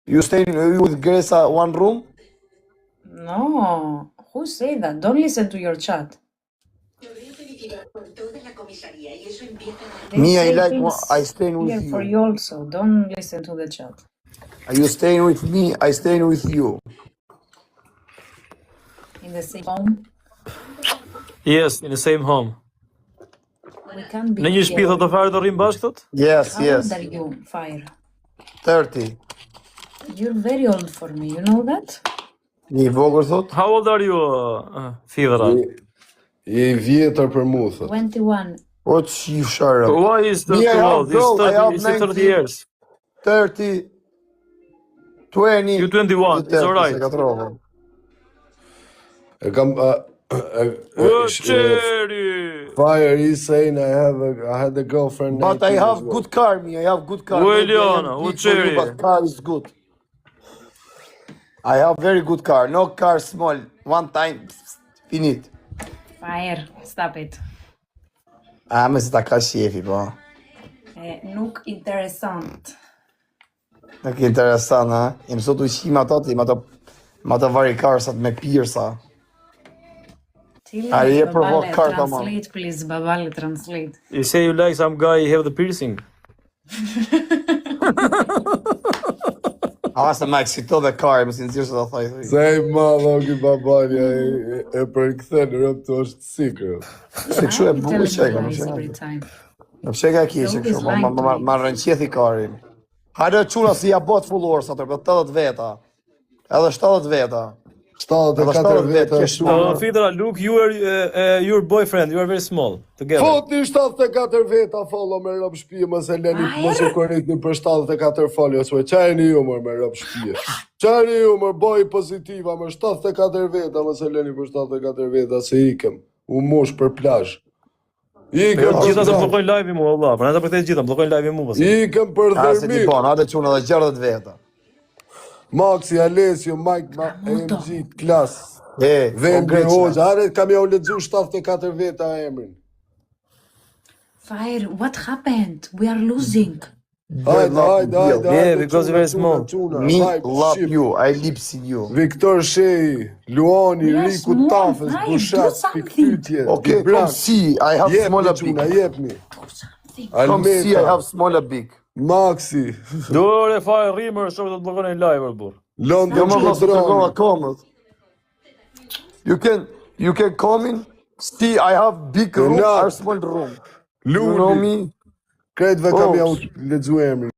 You stay with Gresa one room? No. Who say that? Don't listen to your chat. Me, I stay with here you. for you also. Don't listen to the chat. Are you staying with me? I staying with you. In the same home? Yes, in the same home. We can't be Në një shtëpi thotë Fire do rrim bashkë thot? Yes, How yes. old are you, Fire? 30. You're very old for me, you know that? Një vogël thot? How old are you, Fidra? Je vjetër për mu, thot. 21. What's you sure of? Why is that Me, I too have old? girl, I have It's 30 19. years. 30. 20. You 21, it's alright. Se ka trova. E kam... Cherry! Fire, he's saying I had a girlfriend. But I have good car, me. I have good car. Eliana, Maybe I am big for Cherry. you, but car is good. I have very good car. No car small. One time, finit. Fire, stop it. Me se ta ka shefi, po. Nuk interesant. Nuk e interesant, ha? Jem sot ushqim ato, ti, ma të vari karsat me pirsa. Are you provoke car, tamam? Translate, please, Babale, translate. You say you like some guy have the piercing. A se ma eksito dhe kar, më sinësirë se të thaj. Se i madho ki babalja e përkthen rëp të është sikër. Se këshu e bukur qeka, më qeka. Në qeka e kishe këshu, ma rënqethi karin. Hajde quna si ja bot fullor, sa tërë, 80 veta. Edhe 70 veta. 74 veta shumë. Fidra, look, your boyfriend, you are very small. Together. Foti 74 veta follo me rëp shpije, mos e leni, mos e korrikni për 74 folio, s'me qajni ju mër me rëp shpije. Qajni ju mër boj pozitiva, më 74 veta, mos e leni për 74 veta, se ikem, u mosh për plazh. Ikem Gjitha se blokojnë live-i mu, Allah, për nëta për te gjitha, blokojnë live-i mu. Ikem për Se ti dërmim. bon, hajde quna dhe 60 veta. Maxi, Alessio, Mike, AMG, Klas. Vendi, Hoxha, are kam ja u lexu 74 veta emrin. Fire, what happened? We are losing. Hajde. Yeah, because you're very small. Me love you, I lips in you. Viktor Shei, Luani, We are Riku small, Tafës, Fire, do Bushat, something. Pikfytje, Okay, come see, I have smaller big. Jepni. Come see, I have smaller big. Maxi, Dore, Fire, rrimër, shumë të blokojnë live-ër, bur. London Jo më mos të tërgova Shkodroni. komët. You can come in, see, I have big room, Enough. or small room. You know Luli, me? Kretve kam ja u lexu emrin.